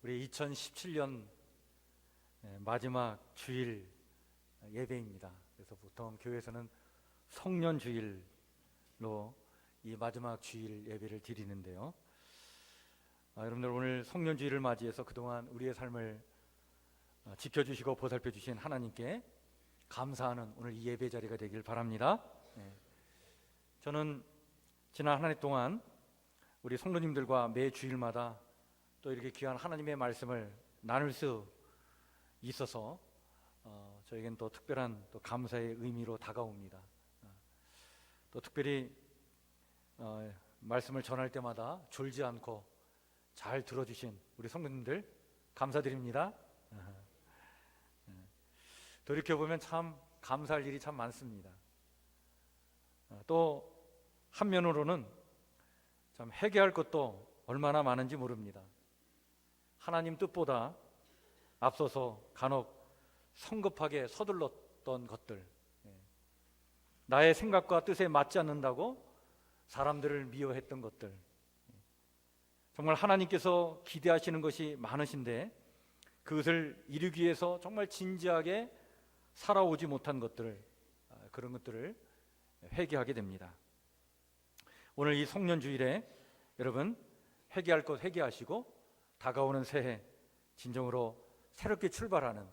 우리 2017년 마지막 주일 예배입니다. 그래서 보통 교회에서는 성년주일로 이 마지막 주일 예배를 드리는데요. 여러분들 오늘 성년주일을 맞이해서 그동안 우리의 삶을 지켜주시고 보살펴주신 하나님께 감사하는 오늘 이 예배 자리가 되길 바랍니다. 저는 지난 한 해 동안 우리 성도님들과 매 주일마다 또 이렇게 귀한 하나님의 말씀을 나눌 수 있어서 저에겐 또 특별한 또 감사의 의미로 다가옵니다. 또 특별히 말씀을 전할 때마다 졸지 않고 잘 들어주신 우리 성도님들 감사드립니다. 돌이켜보면 참 감사할 일이 참 많습니다. 또 한면으로는 참 회개할 것도 얼마나 많은지 모릅니다. 하나님 뜻보다 앞서서 간혹 성급하게 서둘렀던 것들, 나의 생각과 뜻에 맞지 않는다고 사람들을 미워했던 것들, 정말 하나님께서 기대하시는 것이 많으신데 그것을 이루기 위해서 정말 진지하게 살아오지 못한 것들, 그런 것들을 회개하게 됩니다. 오늘 이 성년주일에 여러분 회개할 것 회개하시고 다가오는 새해 진정으로 새롭게 출발하는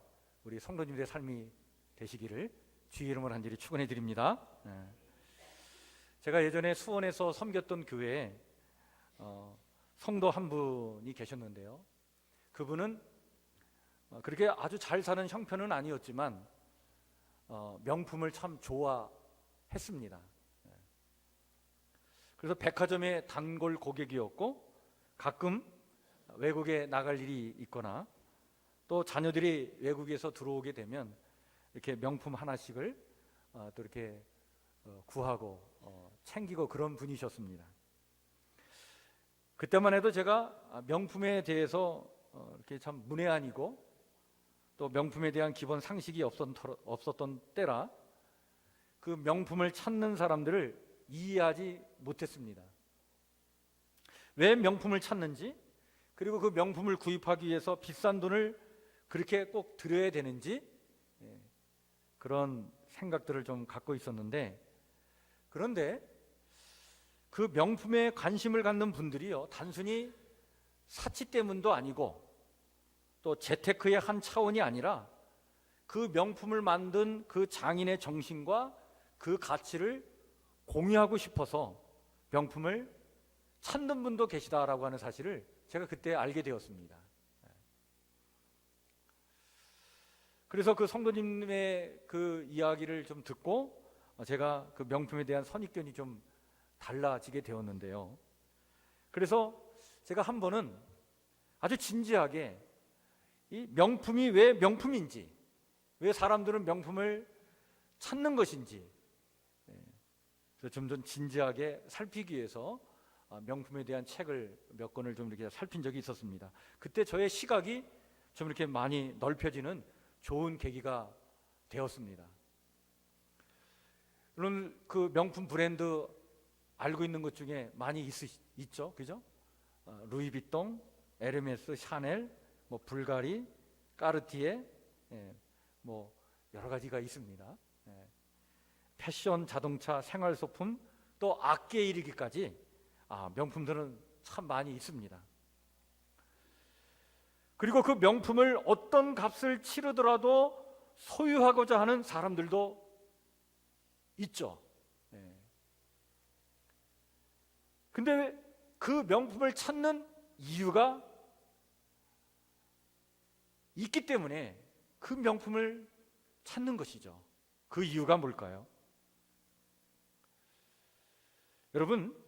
우리 성도님들의 삶이 되시기를 주의 이름으로 간절히 축원해 드립니다. 제가 예전에 수원에서 섬겼던 교회에 성도 한 분이 계셨는데요. 그분은 그렇게 아주 잘 사는 형편은 아니었지만 명품을 참 좋아했습니다. 그래서 백화점의 단골 고객이었고 가끔 외국에 나갈 일이 있거나 또 자녀들이 외국에서 들어오게 되면 이렇게 명품 하나씩을 또 이렇게 구하고 챙기고 그런 분이셨습니다. 그때만 해도 제가 명품에 대해서 이렇게 참 문외한이고 또 명품에 대한 기본 상식이 없었던 때라 그 명품을 찾는 사람들을 이해하지 못했습니다. 왜 명품을 찾는지, 그리고 그 명품을 구입하기 위해서 비싼 돈을 그렇게 꼭 들여야 되는지, 그런 생각들을 좀 갖고 있었는데, 그런데 그 명품에 관심을 갖는 분들이요, 단순히 사치 때문도 아니고 또 재테크의 한 차원이 아니라 그 명품을 만든 그 장인의 정신과 그 가치를 공유하고 싶어서 명품을 찾는 분도 계시다라고 하는 사실을 제가 그때 알게 되었습니다. 그래서 그 성도님의 그 이야기를 좀 듣고 제가 그 명품에 대한 선입견이 좀 달라지게 되었는데요. 그래서 제가 한 번은 아주 진지하게 이 명품이 왜 명품인지, 왜 사람들은 명품을 찾는 것인지 좀 더 진지하게 살피기 위해서 명품에 대한 책을 몇 권을 좀 이렇게 살핀 적이 있었습니다. 그때 저의 시각이 좀 이렇게 많이 넓혀지는 좋은 계기가 되었습니다. 물론 그 명품 브랜드 알고 있는 것 중에 많이 있죠, 그죠? 루이비통, 에르메스, 샤넬, 뭐 불가리, 까르티에, 뭐 여러 가지가 있습니다. 패션, 자동차, 생활소품, 또 악기에 이르기까지 명품들은 참 많이 있습니다. 그리고 그 명품을 어떤 값을 치르더라도 소유하고자 하는 사람들도 있죠. 근데 그 명품을 찾는 이유가 있기 때문에 그 명품을 찾는 것이죠. 그 이유가 뭘까요? 여러분,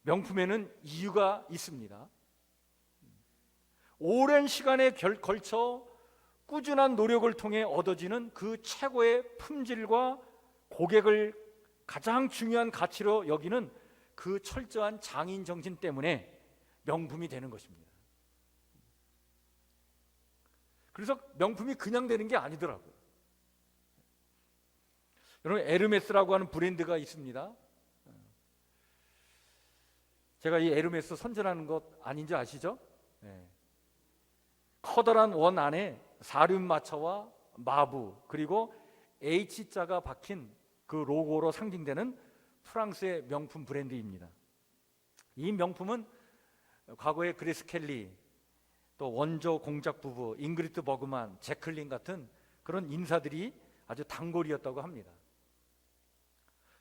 명품에는 이유가 있습니다. 오랜 시간에 걸쳐 꾸준한 노력을 통해 얻어지는 그 최고의 품질과 고객을 가장 중요한 가치로 여기는 그 철저한 장인 정신 때문에 명품이 되는 것입니다. 그래서 명품이 그냥 되는 게 아니더라고요. 여러분, 에르메스라고 하는 브랜드가 있습니다. 제가 이 에르메스 선전하는 것 아닌지 아시죠? 커다란 원 안에 사륜마차와 마부 그리고 H자가 박힌 그 로고로 상징되는 프랑스의 명품 브랜드입니다. 이 명품은 과거에 그레스 켈리, 또 원조 공작 부부 잉그리트 버그만, 제클린 같은 그런 인사들이 아주 단골이었다고 합니다.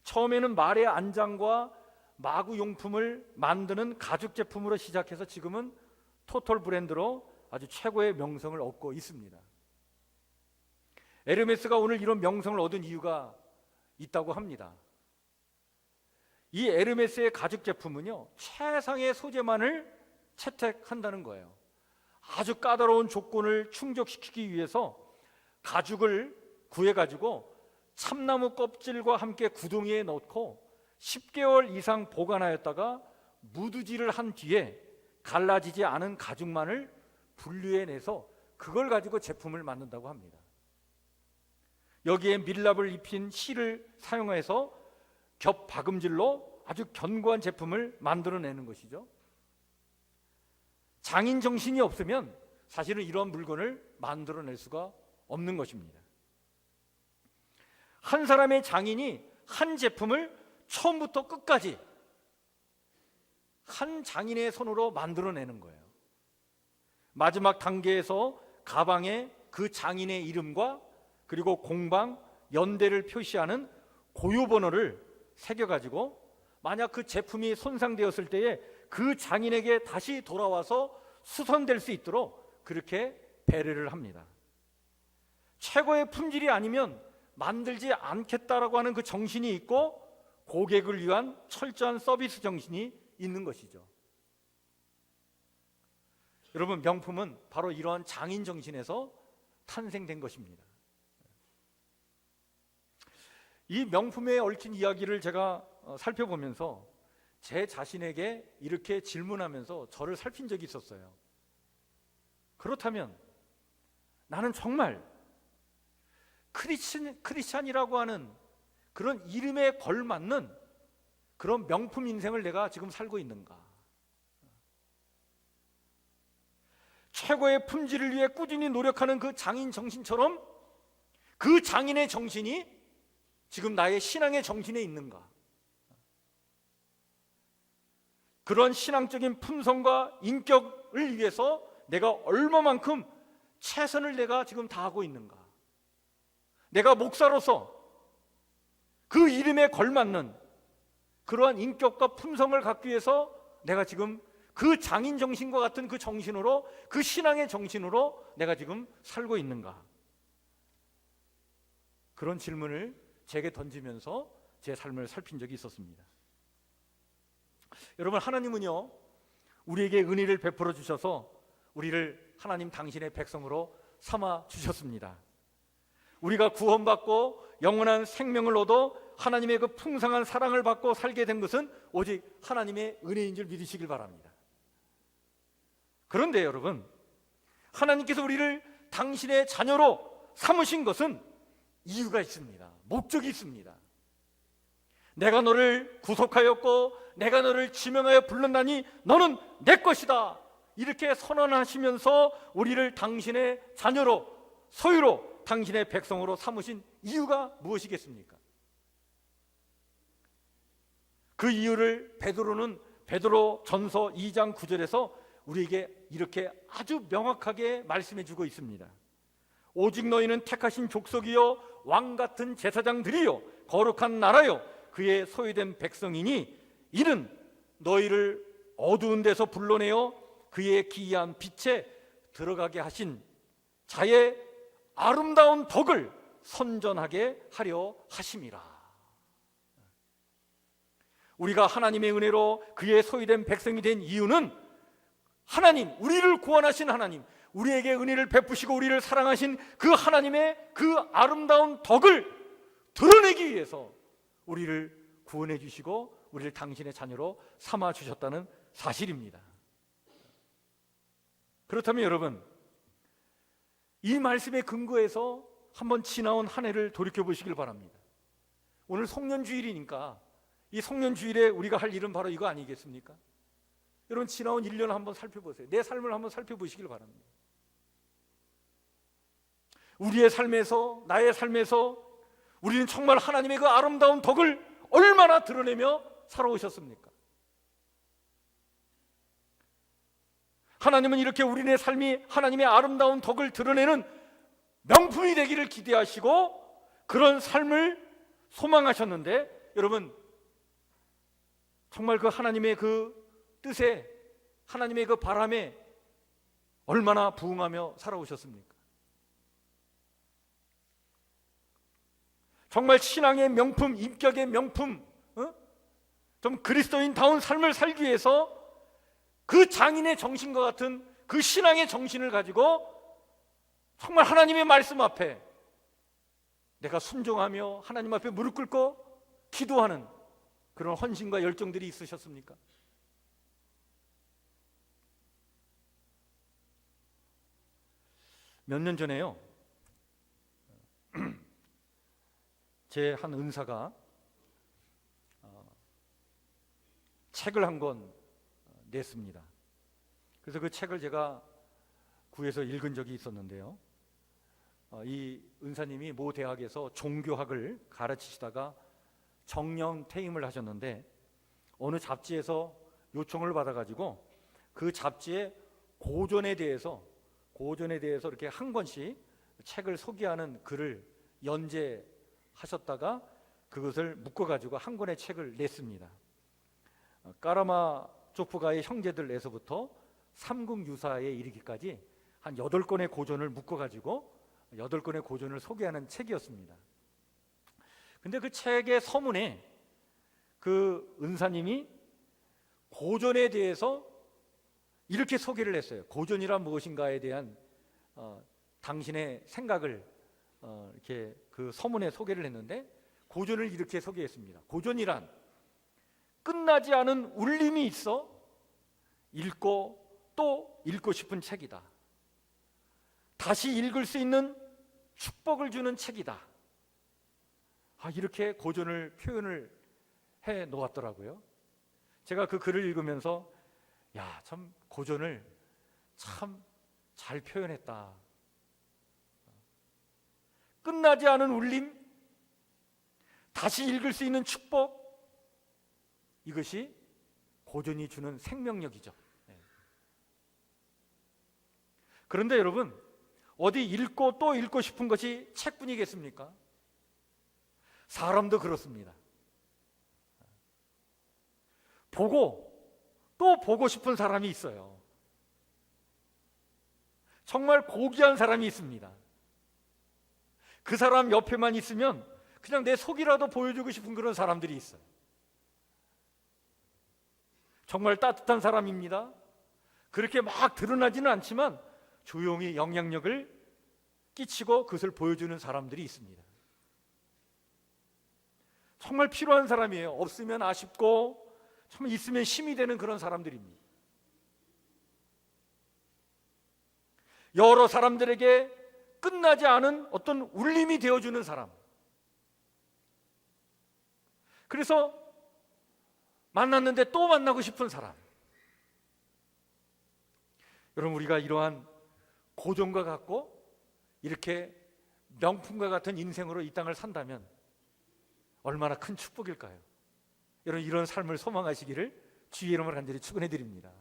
처음에는 말의 안장과 마구 용품을 만드는 가죽 제품으로 시작해서 지금은 토털 브랜드로 아주 최고의 명성을 얻고 있습니다. 에르메스가 오늘 이런 명성을 얻은 이유가 있다고 합니다. 이 에르메스의 가죽 제품은요, 최상의 소재만을 채택한다는 거예요. 아주 까다로운 조건을 충족시키기 위해서 가죽을 구해가지고 참나무 껍질과 함께 구덩이에 넣고 10개월 이상 보관하였다가 무드질을 한 뒤에 갈라지지 않은 가죽만을 분류해내서 그걸 가지고 제품을 만든다고 합니다. 여기에 밀랍을 입힌 실을 사용해서 겹 박음질로 아주 견고한 제품을 만들어내는 것이죠. 장인 정신이 없으면 사실은 이런 물건을 만들어낼 수가 없는 것입니다. 한 사람의 장인이 한 제품을 처음부터 끝까지 한 장인의 손으로 만들어내는 거예요. 마지막 단계에서 가방에 그 장인의 이름과 그리고 공방, 연대를 표시하는 고유번호를 새겨가지고 만약 그 제품이 손상되었을 때에 그 장인에게 다시 돌아와서 수선될 수 있도록 그렇게 배려를 합니다. 최고의 품질이 아니면 만들지 않겠다라고 하는 그 정신이 있고 고객을 위한 철저한 서비스 정신이 있는 것이죠. 여러분, 명품은 바로 이러한 장인 정신에서 탄생된 것입니다. 이 명품에 얽힌 이야기를 제가 살펴보면서 제 자신에게 이렇게 질문하면서 저를 살핀 적이 있었어요. 그렇다면 나는 정말 크리스찬이라고 하는 그런 이름에 걸맞는 그런 명품 인생을 내가 지금 살고 있는가? 최고의 품질을 위해 꾸준히 노력하는 그 장인 정신처럼 그 장인의 정신이 지금 나의 신앙의 정신에 있는가? 그런 신앙적인 품성과 인격을 위해서 내가 얼마만큼 최선을 내가 지금 다하고 있는가? 내가 목사로서 그 이름에 걸맞는 그러한 인격과 품성을 갖기 위해서 내가 지금 그 장인 정신과 같은 그 정신으로, 그 신앙의 정신으로 내가 지금 살고 있는가? 그런 질문을 제게 던지면서 제 삶을 살핀 적이 있었습니다. 여러분, 하나님은요, 우리에게 은혜를 베풀어 주셔서 우리를 하나님 당신의 백성으로 삼아 주셨습니다. 우리가 구원받고 영원한 생명을 얻어 하나님의 그 풍성한 사랑을 받고 살게 된 것은 오직 하나님의 은혜인 줄 믿으시길 바랍니다. 그런데 여러분, 하나님께서 우리를 당신의 자녀로 삼으신 것은 이유가 있습니다. 목적이 있습니다. 내가 너를 구속하였고 내가 너를 지명하여 불렀나니 너는 내 것이다, 이렇게 선언하시면서 우리를 당신의 자녀로, 소유로, 당신의 백성으로 삼으신 이유가 무엇이겠습니까? 그 이유를 베드로 전서 2장 9절에서 우리에게 이렇게 아주 명확하게 말씀해 주고 있습니다. 오직 너희는 택하신 족속이요 왕같은 제사장들이요 거룩한 나라요 그의 소유된 백성이니 이는 너희를 어두운 데서 불러내어 그의 기이한 빛에 들어가게 하신 자의 아름다운 덕을 선전하게 하려 하심이라. 우리가 하나님의 은혜로 그의 소유된 백성이 된 이유는 하나님, 우리를 구원하신 하나님, 우리에게 은혜를 베푸시고 우리를 사랑하신 그 하나님의 그 아름다운 덕을 드러내기 위해서 우리를 구원해 주시고 우리를 당신의 자녀로 삼아 주셨다는 사실입니다. 그렇다면 여러분, 이 말씀에 근거해서 한번 지나온 한 해를 돌이켜 보시길 바랍니다. 오늘 송년주일이니까 이 송년주일에 우리가 할 일은 바로 이거 아니겠습니까? 여러분, 지나온 1년을 한번 살펴보세요. 내 삶을 한번 살펴보시길 바랍니다. 우리의 삶에서, 나의 삶에서 우리는 정말 하나님의 그 아름다운 덕을 얼마나 드러내며 살아오셨습니까? 하나님은 이렇게 우리의 삶이 하나님의 아름다운 덕을 드러내는 명품이 되기를 기대하시고 그런 삶을 소망하셨는데, 여러분 정말 그 하나님의 그 뜻에, 하나님의 그 바람에 얼마나 부응하며 살아오셨습니까? 정말 신앙의 명품, 인격의 명품, 좀 그리스도인다운 삶을 살기 위해서 그 장인의 정신과 같은 그 신앙의 정신을 가지고 정말 하나님의 말씀 앞에 내가 순종하며 하나님 앞에 무릎 꿇고 기도하는 그런 헌신과 열정들이 있으셨습니까? 몇 년 전에요, 제 한 은사가 책을 한 권 냈습니다. 그래서 그 책을 제가 구해서 읽은 적이 있었는데요, 이 은사님이 모 대학에서 종교학을 가르치시다가 정년 퇴임을 하셨는데 어느 잡지에서 요청을 받아가지고 그 잡지의 고전에 대해서 이렇게 한 권씩 책을 소개하는 글을 연재하셨다가 그것을 묶어가지고 한 권의 책을 냈습니다. 까라마조프가의 형제들에서부터 삼국유사에 이르기까지 한 8권의 고전을 묶어가지고 8권의 고전을 소개하는 책이었습니다. 근데 그 책의 서문에 그 은사님이 고전에 대해서 이렇게 소개를 했어요. 고전이란 무엇인가에 대한 당신의 생각을 이렇게 그 서문에 소개를 했는데, 고전을 이렇게 소개했습니다. 고전이란 끝나지 않은 울림이 있어 읽고 또 읽고 싶은 책이다. 다시 읽을 수 있는 축복을 주는 책이다. 이렇게 고전을 표현을 해 놓았더라고요. 제가 그 글을 읽으면서 참 고전을 참 잘 표현했다. 끝나지 않은 울림, 다시 읽을 수 있는 축복, 이것이 고전이 주는 생명력이죠. 그런데 여러분, 어디 읽고 또 읽고 싶은 것이 책뿐이겠습니까? 사람도 그렇습니다. 보고 또 보고 싶은 사람이 있어요. 정말 고귀한 사람이 있습니다. 그 사람 옆에만 있으면 그냥 내 속이라도 보여주고 싶은 그런 사람들이 있어요. 정말 따뜻한 사람입니다. 그렇게 막 드러나지는 않지만 조용히 영향력을 끼치고 그것을 보여주는 사람들이 있습니다. 정말 필요한 사람이에요. 없으면 아쉽고 정말 있으면 힘이 되는 그런 사람들입니다. 여러 사람들에게 끝나지 않은 어떤 울림이 되어주는 사람. 그래서 만났는데 또 만나고 싶은 사람. 여러분, 우리가 이러한 고전과 같고 이렇게 명품과 같은 인생으로 이 땅을 산다면 얼마나 큰 축복일까요? 여러분, 이런 삶을 소망하시기를 주의 이름으로 간절히 축원해 드립니다.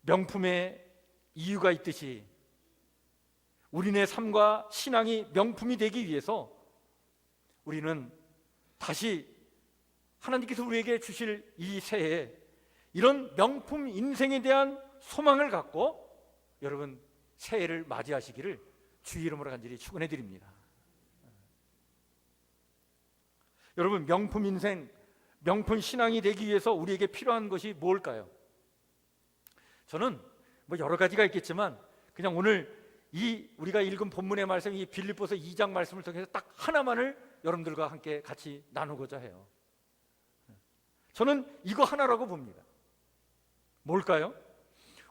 명품의 이유가 있듯이 우리네 삶과 신앙이 명품이 되기 위해서 우리는 다시 하나님께서 우리에게 주실 이 새해에 이런 명품 인생에 대한 소망을 갖고 여러분 새해를 맞이하시기를 주의 이름으로 간절히 축원해 드립니다. 여러분, 명품 인생, 명품 신앙이 되기 위해서 우리에게 필요한 것이 뭘까요? 저는 여러 가지가 있겠지만 그냥 오늘 우리가 읽은 본문의 말씀, 이 빌립보서 2장 말씀을 통해서 딱 하나만을 여러분들과 함께 같이 나누고자 해요. 저는 이거 하나라고 봅니다. 뭘까요?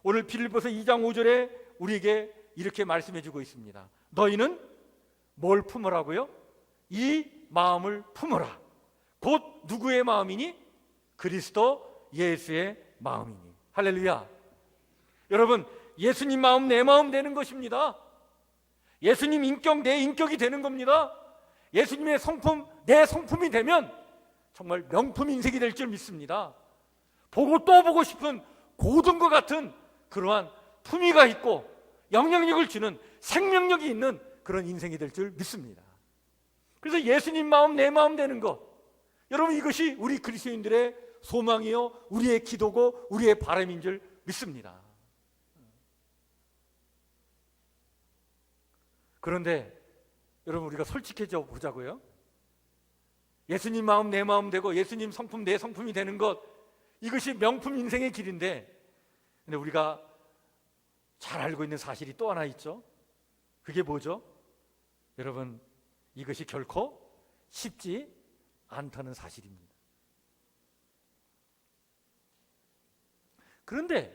오늘 빌립보서 2장 5절에 우리에게 이렇게 말씀해 주고 있습니다. 너희는 뭘 품으라고요? 이 마음을 품으라. 곧 누구의 마음이니? 그리스도 예수의 마음이니. 할렐루야. 여러분, 예수님 마음 내 마음 되는 것입니다. 예수님 인격 내 인격이 되는 겁니다. 예수님의 성품 내 성품이 되면 정말 명품 인생이 될 줄 믿습니다. 보고 또 보고 싶은 고등과 같은 그러한 품위가 있고 영향력을 주는 생명력이 있는 그런 인생이 될 줄 믿습니다. 그래서 예수님 마음 내 마음 되는 것, 여러분, 이것이 우리 그리스도인들의 소망이요 우리의 기도고 우리의 바람인 줄 믿습니다. 그런데 여러분, 우리가 솔직해져 보자고요. 예수님 마음 내 마음 되고 예수님 성품 내 성품이 되는 것, 이것이 명품 인생의 길인데, 근데 우리가 잘 알고 있는 사실이 또 하나 있죠. 그게 뭐죠? 여러분, 이것이 결코 쉽지 않다는 사실입니다. 그런데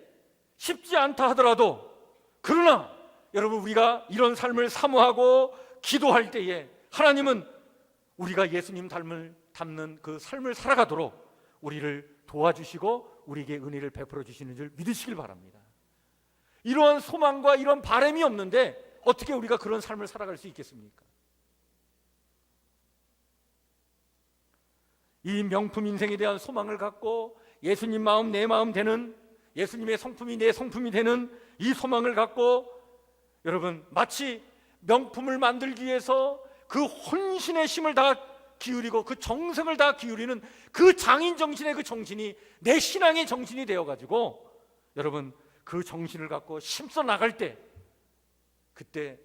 쉽지 않다 하더라도, 그러나 여러분, 우리가 이런 삶을 사모하고 기도할 때에 하나님은 우리가 예수님 닮는 그 삶을 살아가도록 우리를 도와주시고 우리에게 은혜를 베풀어 주시는 줄 믿으시길 바랍니다. 이러한 소망과 이런 바람이 없는데 어떻게 우리가 그런 삶을 살아갈 수 있겠습니까? 이 명품 인생에 대한 소망을 갖고 예수님 마음 내 마음 되는, 예수님의 성품이 내 성품이 되는 이 소망을 갖고 여러분, 마치 명품을 만들기 위해서 그 혼신의 힘을 다 기울이고 그 정성을 다 기울이는 그 장인 정신의 그 정신이 내 신앙의 정신이 되어가지고 여러분, 그 정신을 갖고 힘써 나갈 때, 그때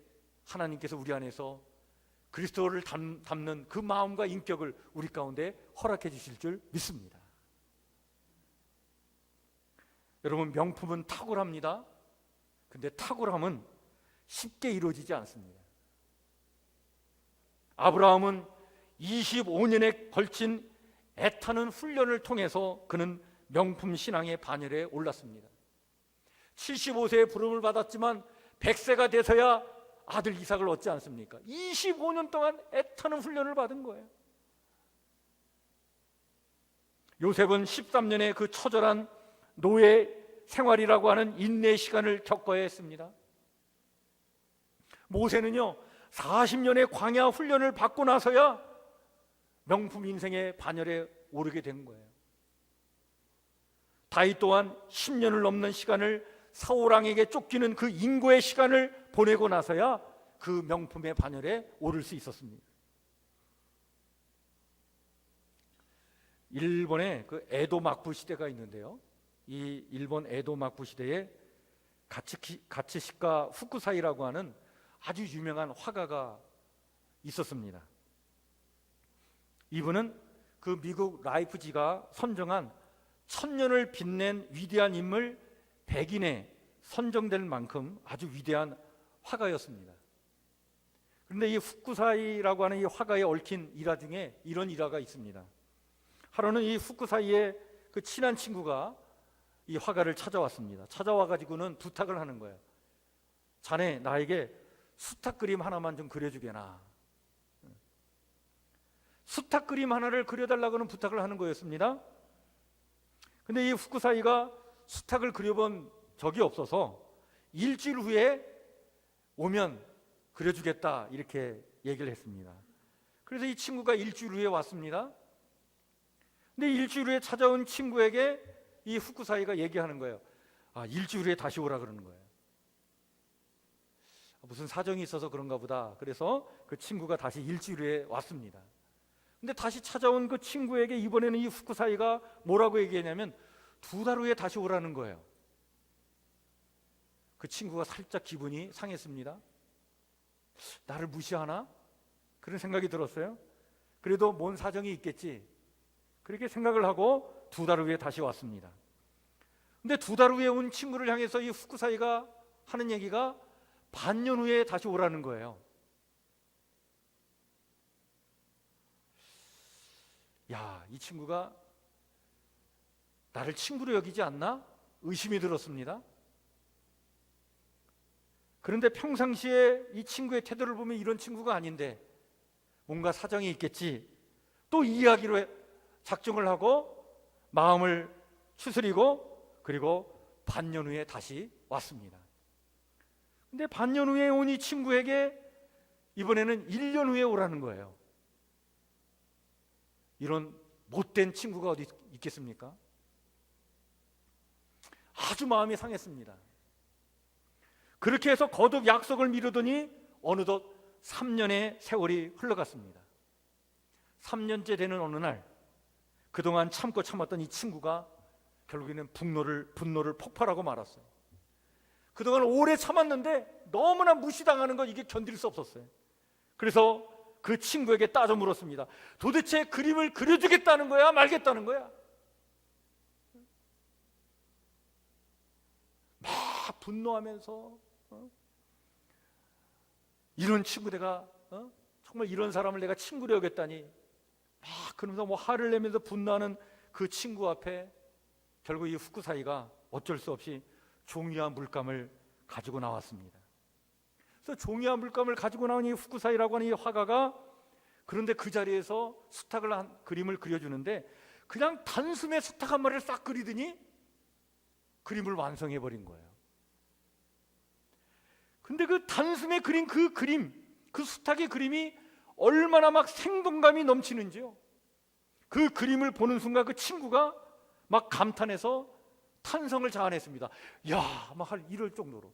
하나님께서 우리 안에서 그리스도를 담는 그 마음과 인격을 우리 가운데 허락해 주실 줄 믿습니다. 여러분, 명품은 탁월합니다. 근데 탁월함은 쉽게 이루어지지 않습니다. 아브라함은 25년에 걸친 애타는 훈련을 통해서 그는 명품 신앙의 반열에 올랐습니다. 75세에 부름을 받았지만 100세가 돼서야 아들 이삭을 얻지 않습니까? 25년 동안 애타는 훈련을 받은 거예요. 요셉은 13년의 그 처절한 노예 생활이라고 하는 인내의 시간을 겪어야 했습니다. 모세는요 40년의 광야 훈련을 받고 나서야 명품 인생의 반열에 오르게 된 거예요. 다윗 또한 10년을 넘는 시간을 사울 왕에게 쫓기는 그 인고의 시간을 보내고 나서야 그 명품의 반열에 오를 수 있었습니다. 일본의 그 에도 막부 시대가 있는데요, 이 일본 에도 막부 시대에 가츠시카 후쿠사이라고 하는 아주 유명한 화가가 있었습니다. 이분은 그 미국 라이프지가 선정한 천년을 빛낸 위대한 인물 100인에 선정될 만큼 아주 위대한 화가였습니다. 그런데 이 후쿠사이라고 하는 이 화가에 얽힌 일화 중에 이런 일화가 있습니다. 하루는 이 후쿠사이의 그 친한 친구가 이 화가를 찾아왔습니다. 찾아와가지고는 부탁을 하는 거예요. 자네, 나에게 수탉 그림 하나만 좀 그려주게나. 수탉 그림 하나를 그려달라고는 부탁을 하는 거였습니다. 근데 이 후쿠사이가 수탉을 그려본 적이 없어서 일주일 후에 오면 그려주겠다 이렇게 얘기를 했습니다. 그래서 이 친구가 일주일 후에 왔습니다. 근데 일주일 후에 찾아온 친구에게 이 후쿠사이가 얘기하는 거예요. 일주일 후에 다시 오라 그러는 거예요. 무슨 사정이 있어서 그런가 보다. 그래서 그 친구가 다시 일주일 후에 왔습니다. 근데 다시 찾아온 그 친구에게 이번에는 이 후쿠사이가 뭐라고 얘기했냐면 2달 후에 다시 오라는 거예요. 그 친구가 살짝 기분이 상했습니다. 나를 무시하나? 그런 생각이 들었어요. 그래도 뭔 사정이 있겠지, 그렇게 생각을 하고 2달 후에 다시 왔습니다. 근데 2달 후에 온 친구를 향해서 이 후쿠사이가 하는 얘기가 반년 후에 다시 오라는 거예요. 야, 이 친구가 나를 친구로 여기지 않나? 의심이 들었습니다. 그런데 평상시에 이 친구의 태도를 보면 이런 친구가 아닌데 뭔가 사정이 있겠지, 또 이야기로 작정을 하고 마음을 추스리고 그리고 반년 후에 다시 왔습니다. 근데 반년 후에 온 이 친구에게 이번에는 1년 후에 오라는 거예요. 이런 못된 친구가 어디 있겠습니까? 아주 마음이 상했습니다. 그렇게 해서 거듭 약속을 미루더니 어느덧 3년의 세월이 흘러갔습니다. 3년째 되는 어느 날, 그동안 참고 참았던 이 친구가 결국에는 분노를 폭발하고 말았어요. 그동안 오래 참았는데 너무나 무시당하는 거, 이게 견딜 수 없었어요. 그래서 그 친구에게 따져 물었습니다. 도대체 그림을 그려주겠다는 거야, 말겠다는 거야? 막 분노하면서 이런 친구 내가 정말 이런 사람을 내가 친구로 여겼다니, 막 그러면서 뭐 화를 내면서 분노하는 그 친구 앞에 결국 이 후쿠사이가 어쩔 수 없이 종이와 물감을 가지고 나왔습니다. 그래서 종이와 물감을 가지고 나온 이 후쿠사이라고 하는 이 화가가, 그런데 그 자리에서 수탉을 한 그림을 그려주는데 그냥 단숨에 수탉 한 마리를 싹 그리더니 그림을 완성해 버린 거예요. 근데 그 단숨에 그린 그 그림, 그 수탉의 그림이 얼마나 막 생동감이 넘치는지요. 그 그림을 보는 순간 그 친구가 막 감탄해서 탄성을 자아냈습니다. 야, 막 이럴 정도로.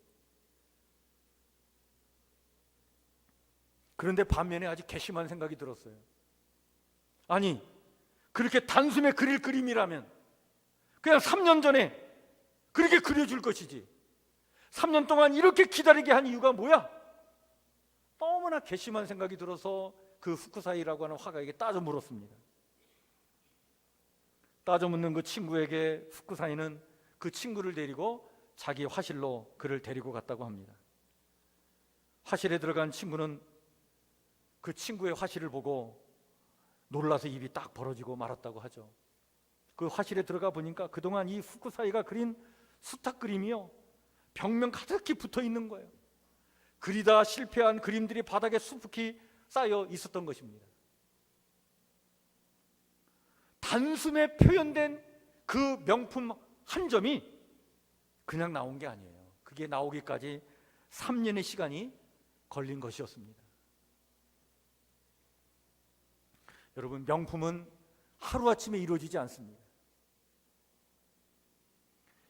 그런데 반면에 아주 괘씸한 생각이 들었어요. 아니, 그렇게 단숨에 그릴 그림이라면 그냥 3년 전에 그렇게 그려줄 것이지, 3년 동안 이렇게 기다리게 한 이유가 뭐야? 너무나 괘씸한 생각이 들어서 그 후쿠사이라고 하는 화가에게 따져 물었습니다. 따져 묻는 그 친구에게 후쿠사이는 그 친구를 데리고 자기 화실로 그를 데리고 갔다고 합니다. 화실에 들어간 친구는 그 친구의 화실을 보고 놀라서 입이 딱 벌어지고 말았다고 하죠. 그 화실에 들어가 보니까 그동안 이 후쿠사이가 그린 수탉 그림이요, 벽면 가득히 붙어 있는 거예요. 그리다 실패한 그림들이 바닥에 수북히 쌓여 있었던 것입니다. 단숨에 표현된 그 명품 한 점이 그냥 나온 게 아니에요. 그게 나오기까지 3년의 시간이 걸린 것이었습니다. 여러분, 명품은 하루아침에 이루어지지 않습니다.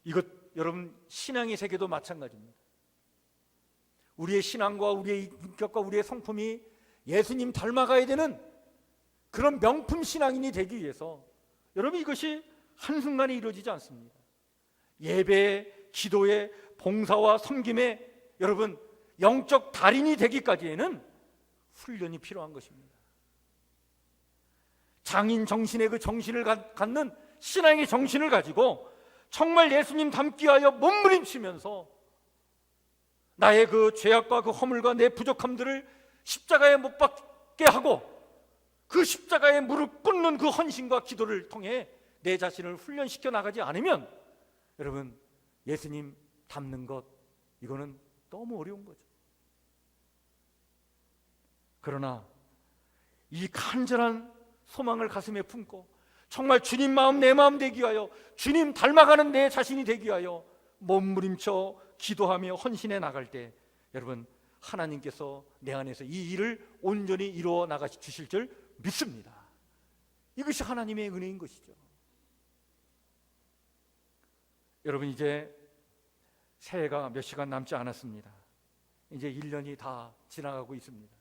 이것 여러분, 신앙의 세계도 마찬가지입니다. 우리의 신앙과 우리의 인격과 우리의 성품이 예수님 닮아가야 되는 그런 명품 신앙인이 되기 위해서 여러분, 이것이 한순간에 이루어지지 않습니다. 예배에, 기도에, 봉사와 섬김에 여러분, 영적 달인이 되기까지에는 훈련이 필요한 것입니다. 장인 정신의 그 정신을 갖는 신앙의 정신을 가지고 정말 예수님 닮기 위하여 몸부림치면서 나의 그 죄악과 그 허물과 내 부족함들을 십자가에 못 박게 하고 그 십자가에 무릎 꿇는 그 헌신과 기도를 통해 내 자신을 훈련시켜 나가지 않으면 여러분, 예수님 닮는 것, 이거는 너무 어려운 거죠. 그러나 이 간절한 소망을 가슴에 품고 정말 주님 마음 내 마음 되기 위하여, 주님 닮아가는 내 자신이 되기 위하여 몸부림쳐 기도하며 헌신해 나갈 때 여러분, 하나님께서 내 안에서 이 일을 온전히 이루어 나가 주실 줄 믿습니다. 이것이 하나님의 은혜인 것이죠. 여러분, 이제 새해가 몇 시간 남지 않았습니다. 이제 1년이 다 지나가고 있습니다.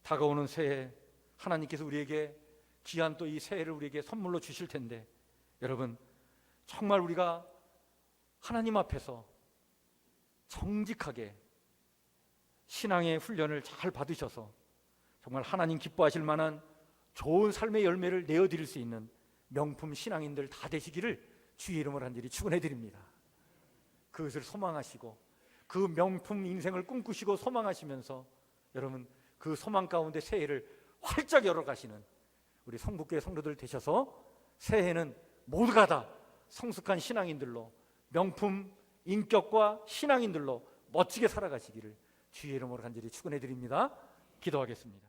다가오는 새해, 하나님께서 우리에게 귀한 또 이 새해를 우리에게 선물로 주실 텐데 여러분, 정말 우리가 하나님 앞에서 정직하게 신앙의 훈련을 잘 받으셔서 정말 하나님 기뻐하실 만한 좋은 삶의 열매를 내어드릴 수 있는 명품 신앙인들 다 되시기를 주의 이름으로 간절히 축원해 드립니다. 그것을 소망하시고 그 명품 인생을 꿈꾸시고 소망하시면서 여러분, 그 소망 가운데 새해를 활짝 열어가시는 우리 성북교회 성도들 되셔서 새해는 모두가 다 성숙한 신앙인들로, 명품 인격과 신앙인들로 멋지게 살아가시기를 주의 이름으로 간절히 축원해 드립니다. 기도하겠습니다.